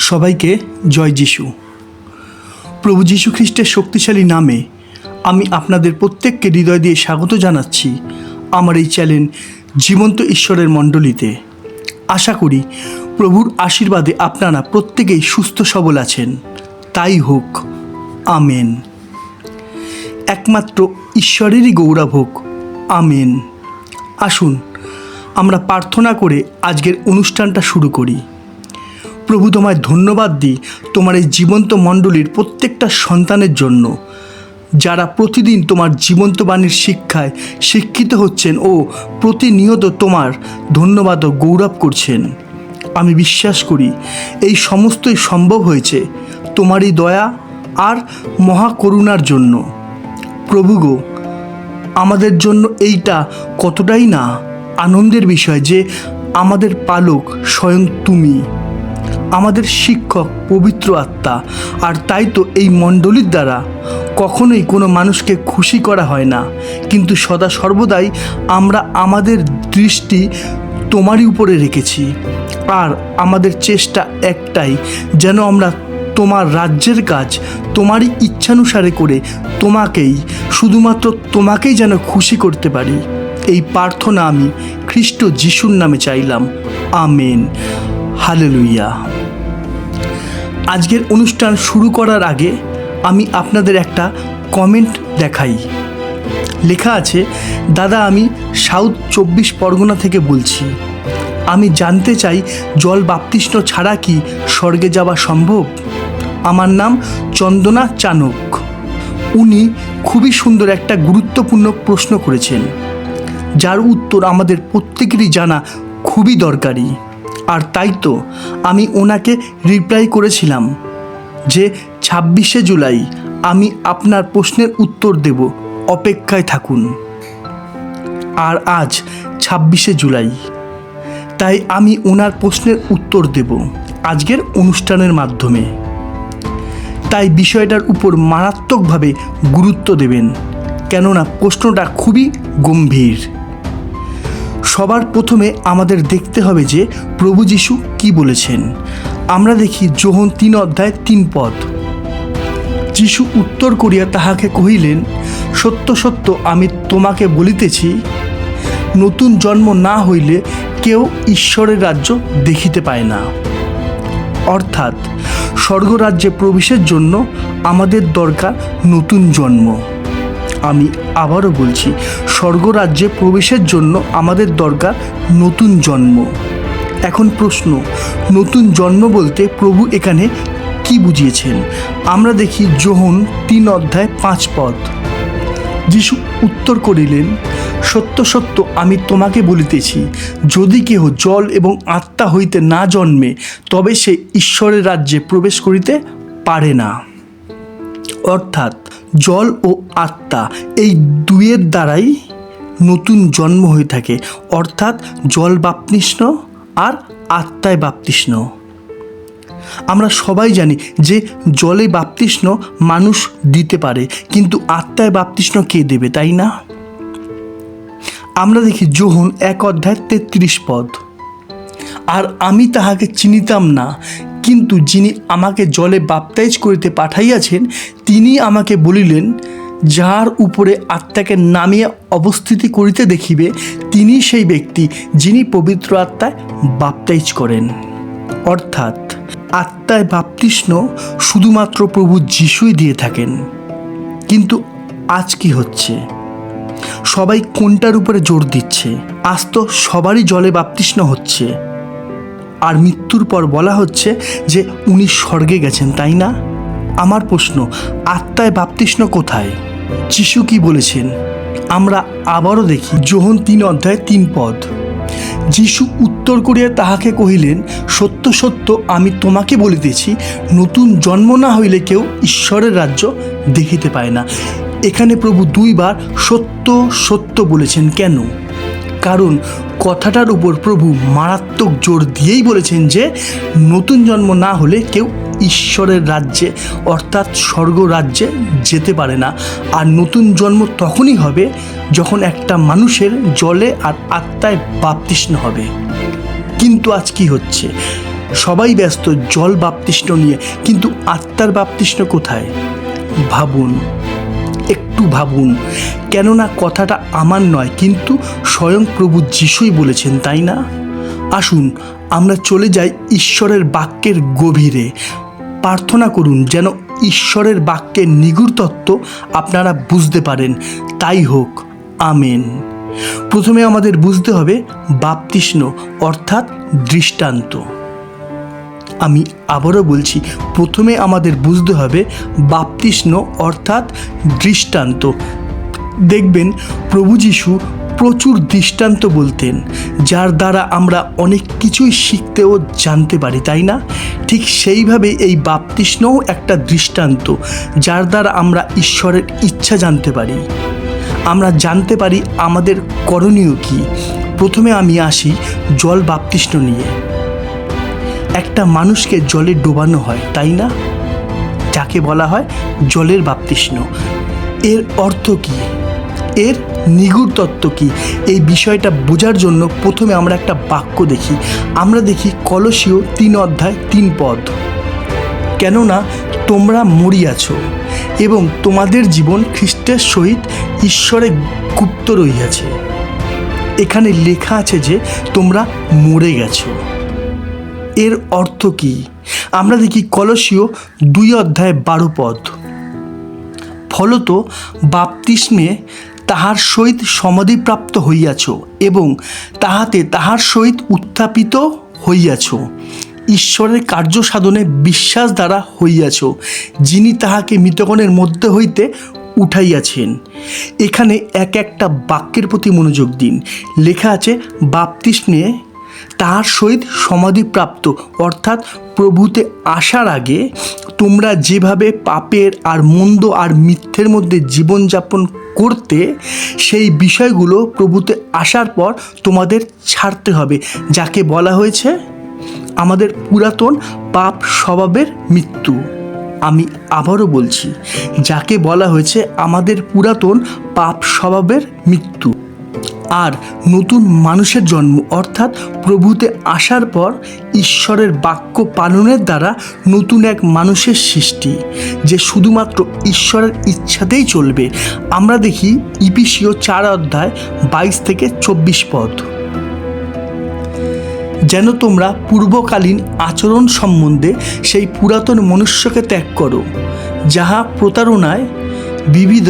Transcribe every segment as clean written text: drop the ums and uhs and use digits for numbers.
সবাইকে জয় যিশু। প্রভু যীশু খ্রিস্টের শক্তিশালী নামে আমি আপনাদের প্রত্যেককে হৃদয় দিয়ে স্বাগত জানাচ্ছি আমার এই চ্যানেল জীবন্ত ঈশ্বরের মণ্ডলীতে। আশা করি প্রভুর আশীর্বাদে আপনারা প্রত্যেকেই সুস্থ সবল আছেন। তাই হোক, আমেন। একমাত্র ঈশ্বরেরই গৌরব হোক, আমেন। আসুন আমরা প্রার্থনা করে আজকের অনুষ্ঠানটা শুরু করি। প্রভু, তোমায় ধন্যবাদ দিই তোমার এই জীবন্ত মণ্ডলীর প্রত্যেকটা সন্তানের জন্য, যারা প্রতিদিন তোমার জীবন্ত বাণীর শিক্ষায় শিক্ষিত হচ্ছেন ও প্রতিনিয়ত তোমার ধন্যবাদ ও গৌরব করছেন। আমি বিশ্বাস করি এই সমস্তই সম্ভব হয়েছে তোমারই দয়া আর মহাকরুণার জন্য। প্রভু গো, আমাদের জন্য এইটা কতটাই না আনন্দের বিষয় যে আমাদের পালক স্বয়ং তুমি, আমাদের শিক্ষক পবিত্র আত্মা। আর তাই তো এই মণ্ডলীর দ্বারা কখনোই কোনো মানুষকে খুশি করা হয় না, কিন্তু সদা সর্বদাই আমরা আমাদের দৃষ্টি তোমারই উপরে রেখেছি। আর আমাদের চেষ্টা একটাই, যেন আমরা তোমার রাজ্যের কাজ তোমারই ইচ্ছানুসারে করে শুধুমাত্র তোমাকেই যেন খুশি করতে পারি। এই প্রার্থনা আমি খ্রিস্ট যিশুর নামে চাইলাম, আমেন। হালেলুয়া। আজকের অনুষ্ঠান শুরু করার আগে আমি আপনাদের একটা কমেন্ট দেখাই। লেখা আছে, দাদা আমি সাউথ 24 পরগনা থেকে বলছি। আমি জানতে চাই জল বাপ্তিস্ম ছাড়া কি স্বর্গে যাওয়া সম্ভব? আমার নাম চন্দনা চানক। উনি খুবই সুন্দর একটা গুরুত্বপূর্ণ প্রশ্ন করেছেন, যার উত্তর আমাদের প্রত্যেকেরই জানা খুবই দরকারি। আর তাই তো আমি ওনাকে রিপ্লাই করেছিলাম যে 26শে জুলাই আমি আপনার প্রশ্নের উত্তর দেব, অপেক্ষায় থাকুন। আর আজ 26শে জুলাই, তাই আমি ওনার প্রশ্নের উত্তর দেব আজকের অনুষ্ঠানের মাধ্যমে। তাই বিষয়টার উপর মারাত্মকভাবে গুরুত্ব দেবেন, কেননা প্রশ্নটা খুবই গম্ভীর। সবার প্রথমে আমাদের দেখতে হবে যে প্রভু যীশু কি বলেছেন। আমরা দেখি যোহন 3:3 যীশু উত্তর করিয়া তাহাকে কহিলেন, সত্য সত্য আমি তোমাকে বলিতেছি, নতুন জন্ম না হইলে কেউ ঈশ্বরের রাজ্য দেখিতে পায় না। অর্থাৎ স্বর্গরাজ্যে প্রবেশের জন্য আমাদের দরকার নতুন জন্ম। আমি আবারও বলছি, স্বর্গরাজ্যে প্রবেশের জন্য আমাদের দরকার নতুন জন্ম। এখন প্রশ্ন, নতুন জন্ম বলতে প্রভু এখানে কি বুঝিয়েছেন? আমরা দেখি যোহন 3:5 যীশু উত্তর করিলেন, সত্য সত্য আমি তোমাকে বলিতেছি, যদি কেহ জল এবং আত্মা হইতে না জন্মে তবে সে ঈশ্বরের রাজ্যে প্রবেশ করিতে পারে না। অর্থাৎ জল ও আত্মা এই দুয়ের দ্বারাই নতুন জন্ম হয়ে থাকে। অর্থাৎ জল বাপ্তিস্ম আর আত্মায় বাপ্তিস্ম। আমরা সবাই জানি যে জলে বাপ্তিস্ম মানুষ দিতে পারে, কিন্তু আত্মায় বাপ্তিস্ম কে দেবে, তাই না? আমরা দেখি যোহন 1:33 আর আমি তাহাকে চিনিতাম না, কিন্তু যিনি আমাকে জলে বাপ্তাইজ করিতে পাঠাইয়াছেন তিনি আমাকে বলিলেন, যাহার উপরে আত্মাকে নামিয়ে অবস্থিতি করিতে দেখিবে তিনি সেই ব্যক্তি যিনি পবিত্র আত্মায় বাপ্তাইজ করেন। অর্থাৎ আত্মায় বাপ্তিস্ম শুধুমাত্র প্রভু যিশুই দিয়ে থাকেন। কিন্তু আজ কি হচ্ছে? সবাই কোনটার উপরে জোর দিচ্ছে? আজ তো সবারই জলে বাপ্তিস্ম হচ্ছে, আর মৃত্যুর পর বলা হচ্ছে যে উনি স্বর্গে গেছেন, তাই না? আমার প্রশ্ন, আত্মায় বাপ্তিস্ম কোথায়? যিশু কি বলেছেন? আমরা আবারও দেখি যোহন 3:3 যীশু উত্তর করিয়া তাহাকে কহিলেন, সত্য সত্য আমি তোমাকে বলিতেছি, নতুন জন্ম না হইলে কেউ ঈশ্বরের রাজ্য দেখিতে পায় না। এখানে প্রভু 2 বার সত্য সত্য বলেছেন। কেন? কারণ কথাটার উপর প্রভু মারাত্মক জোর দিয়েই বলেছেন যে নতুন জন্ম না হলে কেউ ঈশ্বরের রাজ্যে অর্থাৎ স্বর্গ রাজ্যে যেতে পারে না। আর নতুন জন্ম তখনই হবে যখন একটা মানুষের জলে আর আত্মায় বাপ্তিস্ম হবে। কিন্তু আজ কি হচ্ছে? সবাই ব্যস্ত জল বাপ্তিস্ম নিয়ে, কিন্তু আত্মার বাপ্তিস্ম কোথায়? ভাবুন, একটু ভাবুন। কেননা কথাটা আমার নয়, কিন্তু স্বয়ং প্রভু যিশুই বলেছেন, তাই না? আসুন আমরা চলে যাই ঈশ্বরের বাক্যের গভীরে। প্রার্থনা করুন যেন ঈশ্বরের বাক্যের নিগূঢ় তত্ত্ব আপনারা বুঝতে পারেন। তাই হোক, আমেন। প্রথমে আমাদের বুঝতে হবে বাপ্তিস্ম অর্থাৎ দৃষ্টান্ত। আমি আবারও বলছি, প্রথমে আমাদের বুঝতে হবে বাপ্তিস্ম অর্থাৎ দৃষ্টান্ত। দেখবেন প্রভু যীশু প্রচুর দৃষ্টান্ত বলতেন, যার দ্বারা আমরা অনেক কিছুই শিখতে ও জানতে পারি, তাই না? ঠিক সেইভাবে এই বাপ্তিস্মও একটা দৃষ্টান্ত, যার দ্বারা আমরা ঈশ্বরের ইচ্ছা জানতে পারি। আমরা জানতে পারি আমাদের করণীয় কী। প্রথমে আমি আসি জল বাপ্তিস্ম নিয়ে। একটা মানুষকে জলে ডোবানো হয়, তাই না? যাকে বলা হয় জলের বাপ্তিস্ম। এর অর্থ কী? এর নিগূঢ় তত্ত্ব কী? এই বিষয়টা বোঝার জন্য প্রথমে আমরা একটা বাক্য দেখি। আমরা দেখি কলসীয় 3:3 কেননা তোমরা মরিয়াছ এবং তোমাদের জীবন খ্রিস্টের সহিত ঈশ্বরে গুপ্ত রহিয়াছে। এখানে লেখা আছে যে তোমরা মরে গেছো। এর অর্থ কী? আমরা দেখি কলসীয় 2:12 ফলত বাপ্তিস্মে তাহার সহিত সমাধিপ্রাপ্ত হইয়াছ এবং তাহাতে তাহার সহিত উত্থাপিত হইয়াছ, ঈশ্বরের কার্য সাধনে বিশ্বাস দ্বারা হইয়াছ, যিনি তাহাকে মৃতগণের মধ্যে হইতে উঠাইয়াছেন। এখানে এক একটা বাক্যের প্রতি মনোযোগ দিন। লেখা আছে বাপ্তিস্মে তাহার সহিত সমাধিপ্রাপ্ত, অর্থাৎ প্রভুতে আসার আগে তোমরা যেভাবে পাপের আর মন্দ আর মিথ্যের মধ্যে জীবনযাপন করতে, সেই বিষয়গুলো প্রভুতে আসার পর তোমাদের ছাড়তে হবে, যাকে বলা হয়েছে আমাদের পুরাতন পাপ স্বভাবের মৃত্যু। আমি আবারও বলছি, যাকে বলা হয়েছে আমাদের পুরাতন পাপ স্বভাবের মৃত্যু আর নতুন মানুষের জন্ম, অর্থাৎ প্রভুতে আসার পর ঈশ্বরের বাক্য পালনের দ্বারা নতুন এক মানুষের সৃষ্টি, যে শুধুমাত্র ঈশ্বরের ইচ্ছাতেই চলবে। আমরা দেখি ইফিসীয় 4:22-24 যেন তোমরা পূর্বকালীন আচরণ সম্বন্ধে সেই পুরাতন মনুষ্যকে ত্যাগ করো, যাহা প্রতারণায় বিবিধ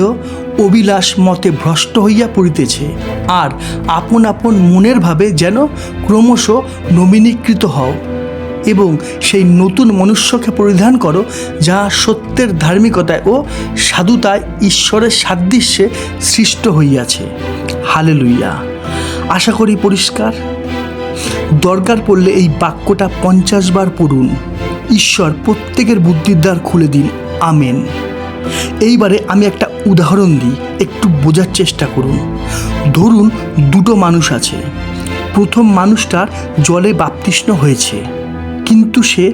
অভিলাষ মতে ভ্রষ্ট হইয়া পড়িতেছে, আর আপন আপন মনের ভাবে যেন ক্রমশ নবীনীকৃত হও এবং সেই নতুন মনুষ্যকে পরিধান করো, যাহা সত্যের ধার্মিকতায় ও সাধুতায় ঈশ্বরের সাদৃশ্যে সৃষ্ট হইয়াছে। হালেলুইয়া। আশা করি পরিষ্কার। দরকার পড়লে এই বাক্যটা 50 বার পড়ুন। ঈশ্বর প্রত্যেকের বুদ্ধির দ্বার খুলে দিন। আমেন। এইবারে আমি একটা উদাহরণ দিই, একটু বোঝার চেষ্টা করুন। ধরুন দুটো মানুষ আছে। প্রথম মানুষটার জলে বাপ্তিস্ম হয়েছে, কিন্তু সে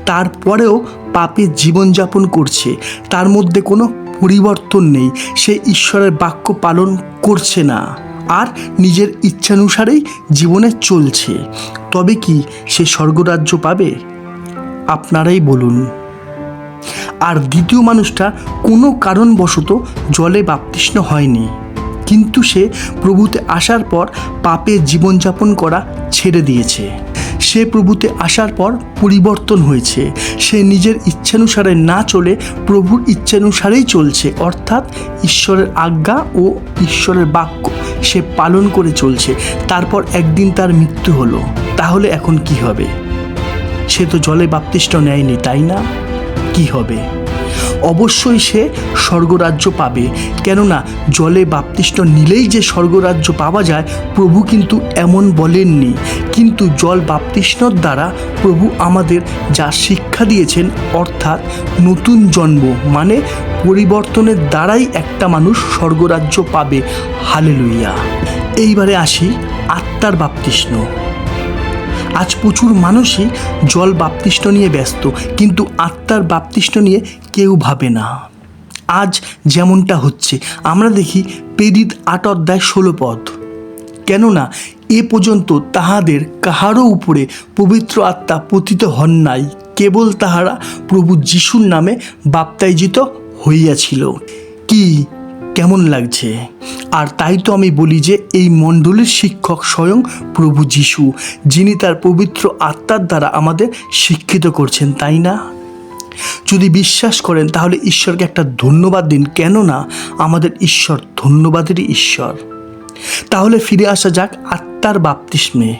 তারপরেও পাপে জীবনযাপন করছে। তার মধ্যে কোনো পরিবর্তন নেই। সে ঈশ্বরের বাক্য পালন করছে না আর নিজের ইচ্ছানুসারেই জীবনে চলছে। তবে কি সে স্বর্গরাজ্য পাবে? আপনারাই বলুন। আর দ্বিতীয় মানুষটা কোনো কারণবশত জলে বাপ্তিস্ম হয়নি, কিন্তু সে প্রভুতে আসার পর পাপে জীবনযাপন করা ছেড়ে দিয়েছে। সে প্রভুতে আসার পর পরিবর্তন হয়েছে। সে নিজের ইচ্ছানুসারে না চলে প্রভুর ইচ্ছানুসারেই চলছে, অর্থাৎ ঈশ্বরের আজ্ঞা ও ঈশ্বরের বাক্য সে পালন করে চলছে। তারপর একদিন তার মৃত্যু হলো। তাহলে এখন কি হবে? সে তো জলে বাপ্তিস্ম নেয়নি, তাই না? কি হবে? অবশ্যই সে স্বর্গরাজ্য পাবে। কেননা জলে বাপ্তিস্ম নিলেই যে স্বর্গরাজ্য পাওয়া যায়, প্রভু কিন্তু এমন বলেননি। কিন্তু জল বাপ্তিস্মর দ্বারা প্রভু আমাদের যা শিক্ষা দিয়েছেন, অর্থাৎ নতুন জন্ম মানে পরিবর্তনের দ্বারাই একটা মানুষ স্বর্গরাজ্য পাবে। হালেলুইয়া। এইবারে আসি আত্মার বাপ্তিস্ম। আজ প্রচুর মানুষই জল বাপ্তিস্ম নিয়ে ব্যস্ত, কিন্তু আত্মার বাপ্তিস্ম নিয়ে কেউ ভাবে না। আজ যেমনটা হচ্ছে আমরা দেখি প্রেরিত 8:16 কেননা এ পর্যন্ত তাহাদের কাহারও উপরে পবিত্র আত্মা পতিত হন নাই, কেবল তাহারা প্রভু যিশুর নামে বাপ্তাইজিত হইয়াছিল। কি কেমন লাগছে? আর তাই তো আমি বলি যে এই মণ্ডলীর শিক্ষক স্বয়ং প্রভু যিশু, যিনি তার পবিত্র আত্মার দ্বারা আমাদের শিক্ষিত করছেন, তাই না? যদি বিশ্বাস করেন তাহলে ঈশ্বরকে একটা ধন্যবাদ দিন, কেননা আমাদের ঈশ্বর ধন্যবাদেরই ঈশ্বর। তাহলে ফিরে আসা যাক আত্মার বাপ্তিস্মে।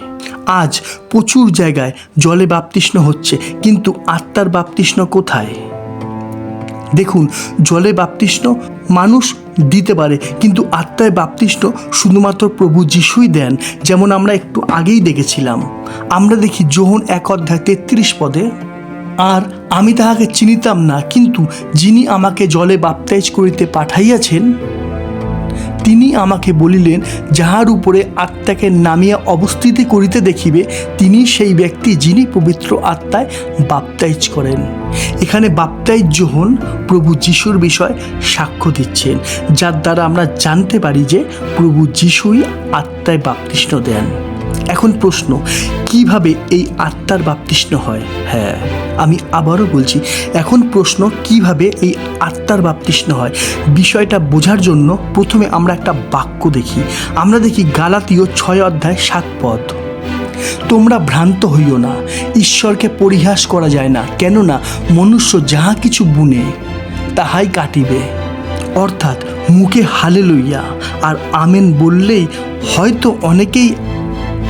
আজ প্রচুর জায়গায় জলে বাপ্তিস্ম হচ্ছে, কিন্তু আত্মার বাপ্তিস্ম কোথায়? দেখুন, জলে বাপ্তিস্ম মানুষ দিতে পারে, কিন্তু আত্মায় বাপ্তিস্ম শুধুমাত্র প্রভু যিশুই দেন। যেমন আমরা একটু আগেই দেখেছিলাম, আমরা দেখি যোহন 1:33 পদে, আর আমি তাহাকে চিনিতাম না, কিন্তু যিনি আমাকে জলে বাপ্তাইজ করিতে পাঠাইয়াছেন তিনি আমাকে বলিলেন, যাহার উপরে আত্মাকে নামিয়া অবস্থিতি করিতে দেখিবে তিনি সেই ব্যক্তি যিনি পবিত্র আত্মায় বাপ্তাইজ করেন। এখানে বাপ্তাইজ যোহন প্রভু যিশুর বিষয় সাক্ষ্য দিচ্ছেন, যার দ্বারা আমরা জানতে পারি যে প্রভু যিশুই আত্মায় বাপ্তিস্ম দেন। এখন প্রশ্ন, কিভাবে এই আত্মার বাপ্তিস্ম হয়? হ্যাঁ, আমি আবারও বলছি, এখন প্রশ্ন, কিভাবে এই আত্মার বাপ্তিস্ম হয়? বিষয়টা বোঝার জন্য প্রথমে আমরা একটা বাক্য দেখি। আমরা দেখি গালাতীয় 6:7 পদ, তোমরা ভ্রান্ত হইও না, ঈশ্বরকে পরিহাস করা যায় না, কেননা মনুষ্য যাহা কিছু বুনে তাহাই কাটিবে। অর্থাৎ মুখে হালেলুইয়া আর আমেন বললেই হয়তো অনেকেই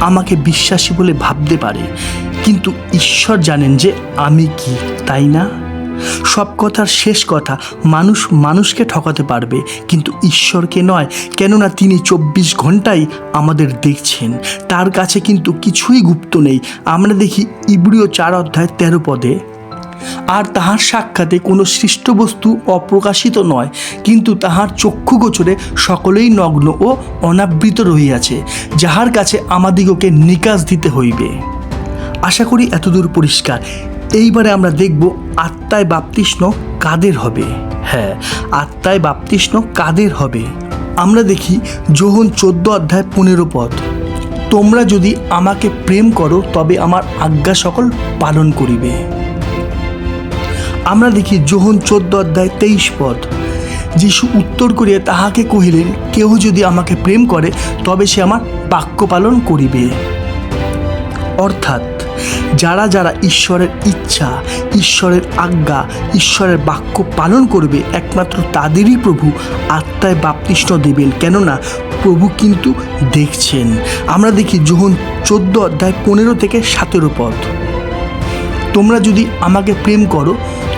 আমাকে বিশ্বাসী বলে ভাবতে পারে, কিন্তু ঈশ্বর জানেন যে আমি কি, তাই না? সব কথার শেষ কথা, মানুষ মানুষকে ঠকাতে পারবে, কিন্তু ঈশ্বরকে নয়, কেননা তিনি 24 ঘন্টাই আমাদের দেখছেন। তার কাছে কিন্তু কিছুই গুপ্ত নেই। আমরা দেখি ইব্রিয় 4:13 পদে, আর তাহার সাক্ষাতে কোনো সৃষ্ট বস্তু অপ্রকাশিত নয়, কিন্তু তাহার চক্ষুগোচরে সকলেই নগ্ন ও অনাবৃত রহিয়াছে, যাহার কাছে আমাদিগকে নিকাশ দিতে হইবে। আশা করি এতদূর পরিষ্কার। এইবারে আমরা দেখব আত্মায় বাপ্তিস্ম কাদের হবে। হ্যাঁ, আত্মায় বাপ্তিস্ম কাদের হবে? আমরা দেখি যোহন 14:15 পদ, তোমরা যদি আমাকে প্রেম করো তবে আমার আজ্ঞা সকল পালন করিবে। আমরা দেখি যোহন 14:23 পদ, যিশু উত্তর করিয়া তাহাকে কহিলেন, কেহ যদি আমাকে প্রেম করে তবে সে আমার বাক্য পালন করিবে। অর্থাৎ যারা যারা ঈশ্বরের ইচ্ছা, ঈশ্বরের আজ্ঞা, ঈশ্বরের বাক্য পালন করবে, একমাত্র তাদেরই প্রভু আত্মায় বাপ্তিস্ম দেবেন, কেননা প্রভু কিন্তু দেখছেন। আমরা দেখি যোহন 14:15-17 পদ, তোমরা যদি আমাকে প্রেম করো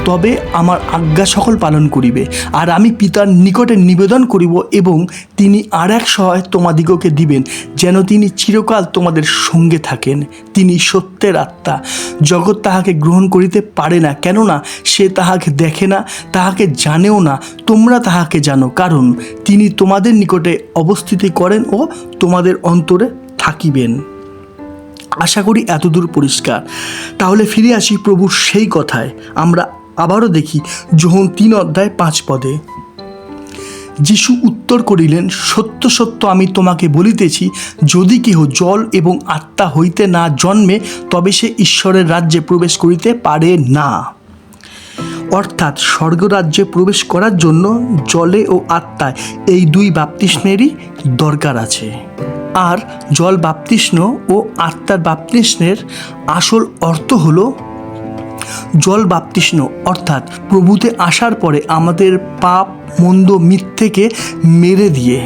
তবে আমার আজ্ঞা সকল পালন করিবে, আর আমি পিতার নিকটে নিবেদন করিব, এবং তিনি আর এক সহায় তোমাদিগকে দিবেন, যেন তিনি চিরকাল তোমাদের সঙ্গে থাকেন। তিনি সত্যের আত্মা। জগৎ তাহাকে গ্রহণ করিতে পারে না, কেননা সে তাহাকে দেখে না, তাহাকে জানেও না। তোমরা তাহাকে জানো, কারণ তিনি তোমাদের নিকটে অবস্থিতি করেন ও তোমাদের অন্তরে থাকিবেন। আশা করি এতদূর পরিষ্কার। তাহলে ফিরে আসি প্রভুর সেই কথায়। আমরা আবারও দেখি যোহন 3:5 পদে, যিশু উত্তর করিলেন, সত্য সত্য আমি তোমাকে বলিতেছি, যদি কেহ জল এবং আত্মা হইতে না জন্মে তবে সে ঈশ্বরের রাজ্যে প্রবেশ করিতে পারে না। অর্থাৎ স্বর্গরাজ্যে প্রবেশ করার জন্য জলে ও আত্মায় এই দুই বাপ্তিস্মেরই দরকার আছে। আর জল বাপ্তিস্ম ও আত্মার বাপ্তিস্মের আসল অর্থ হলো, জল বাপ্তিস্ম অর্থাৎ প্রভুতে আসার পরে আমাদের পাপ, মন্দ, মিথ্যেকে মেরে দিয়ে,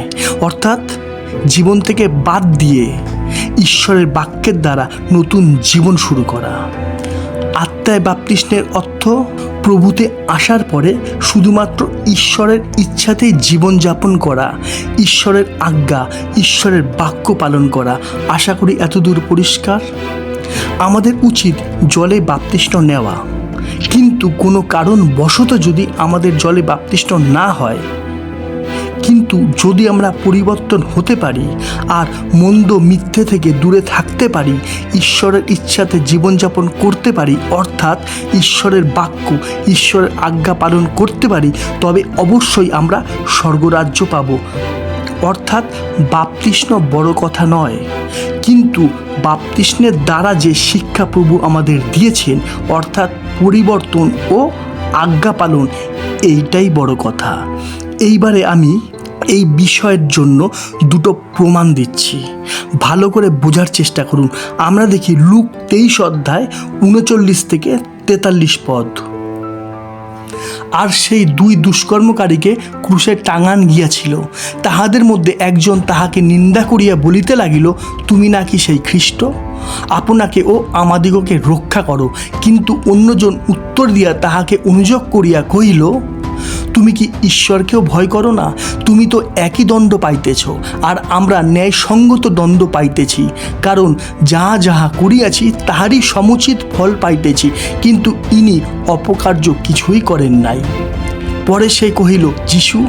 অর্থাৎ জীবন থেকে বাদ দিয়ে ঈশ্বরের বাক্যের দ্বারা নতুন জীবন শুরু করা। আত্মায় বাপ্তিস্মের অর্থ প্রভুতে আসার পরে শুধুমাত্র ঈশ্বরের ইচ্ছাতেই জীবনযাপন করা, ঈশ্বরের আজ্ঞা, ঈশ্বরের বাক্য পালন করা। আশা করি এতদূর পরিষ্কার। আমাদের উচিত জলে বাপ্তিস্ম নেওয়া, কিন্তু কোনো কারণবশত যদি আমাদের জলে বাপ্তিস্ম না হয়, কিন্তু যদি আমরা পরিবর্তন হতে পারি আর মন্দ মিথ্যে থেকে দূরে থাকতে পারি, ঈশ্বরের ইচ্ছাতে জীবনযাপন করতে পারি, অর্থাৎ ঈশ্বরের বাক্য, ঈশ্বরের আজ্ঞা পালন করতে পারি, তবে অবশ্যই আমরা স্বর্গরাজ্য পাব। অর্থাৎ বাপ্তিস্ম বড় কথা নয়, কিন্তু বাপ্তিস্মের দ্বারা যে শিক্ষা প্রভু আমাদের দিয়েছেন, অর্থাৎ পরিবর্তন ও আজ্ঞা পালন, এইটাই বড় কথা। এইবারে আমি এই বিষয়ের জন্য দুটো প্রমাণ দিচ্ছি, ভালো করে বোঝার চেষ্টা করুন। আমরা দেখি লুক 23 অধ্যায় 39 থেকে 43 পদ। আর সেই দুই দুষ্কর্মকারীকে ক্রুশে টাঙান গিয়াছিল, তাহাদের মধ্যে একজন তাহাকে নিন্দা করিয়া বলিতে লাগিল, তুমি নাকি সেই খ্রিস্ট, আপনাকে ও আমাদিগকে রক্ষা করো। কিন্তু অন্যজন উত্তর দিয়া তাহাকে অনুযোগ করিয়া কহিল, তুমি কি ঈশ্বরকেও ভয় করো না? তুমি তো একই দণ্ড পাইতেছ, আর আমরা ন্যায়সঙ্গত দণ্ড পাইতেছি, কারণ যাহা যাহা করিয়াছি তাহারই সমুচিত ফল পাইতেছি, কিন্তু ইনি অপকার্য কিছুই করেন নাই। পরে সে কহিল, যিশু,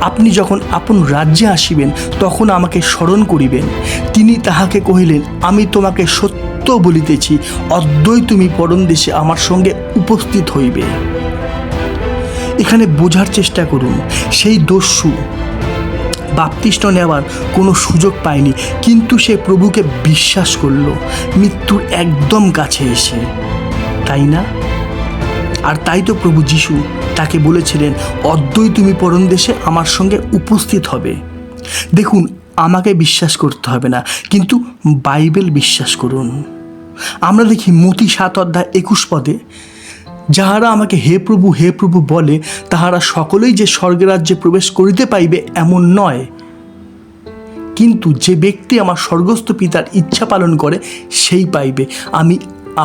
আপনি যখন আপন রাজ্যে আসিবেন তখন আমাকে স্মরণ করিবেন। তিনি তাহাকে কহিলেন, আমি তোমাকে সত্য বলিতেছি, অদ্যই তুমি পরমদেশে আমার সঙ্গে উপস্থিত হইবে। এখানে বোঝার চেষ্টা করুন, সেই দস্যু বাপ্তিস্ম নেওয়ার কোনো সুযোগ পায়নি, কিন্তু সে প্রভুকে বিশ্বাস করল মৃত্যুর একদম কাছে এসে, তাই না? আর তাই তো প্রভু যিশু তাকে বলেছিলেন, অদ্যই তুমি পরমদেশে আমার সঙ্গে উপস্থিত হবে। দেখুন, আমাকে বিশ্বাস করতে হবে না, কিন্তু বাইবেল বিশ্বাস করুন। আমরা দেখি মতি 7 অধ্যায় 21 পদে, যাহারা আমাকে হে প্রভু বলে, তাহারা সকলেই যে স্বর্গের রাজ্যে প্রবেশ করিতে পাইবে এমন নয়, কিন্তু যে ব্যক্তি আমার স্বর্গস্থ পিতার ইচ্ছা পালন করে সেই পাইবে। আমি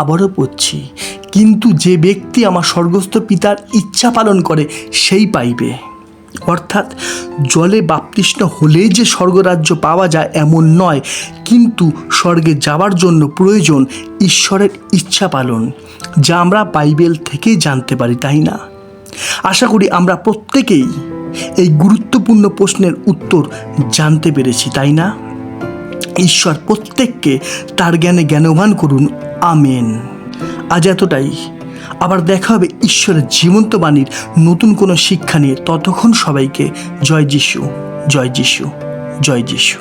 আবারও পড়ছি, কিন্তু যে ব্যক্তি আমার স্বর্গস্থ পিতার ইচ্ছা পালন করে সেই পাইবে। অর্থাৎ জলে বাপ্তিস্ম হলেই যে স্বর্গরাজ্য পাওয়া যায় এমন নয়, কিন্তু স্বর্গে যাওয়ার জন্য প্রয়োজন ঈশ্বরের ইচ্ছা পালন, যা আমরা বাইবেল থেকেই জানতে পারি, তাই না? আশা করি আমরা প্রত্যেকেই এই গুরুত্বপূর্ণ প্রশ্নের উত্তর জানতে পেরেছি, তাই না? ঈশ্বর প্রত্যেককে তার জ্ঞানে জ্ঞানবান করুন। আমেন। আজ এতটাই। আবার দেখা হবে ঈশ্বরের জীবন্ত বাণীর নতুন কোনো শিক্ষা নিয়ে। ততক্ষণ সবাইকে জয় যিশু, জয় যিশু, জয় যিশু।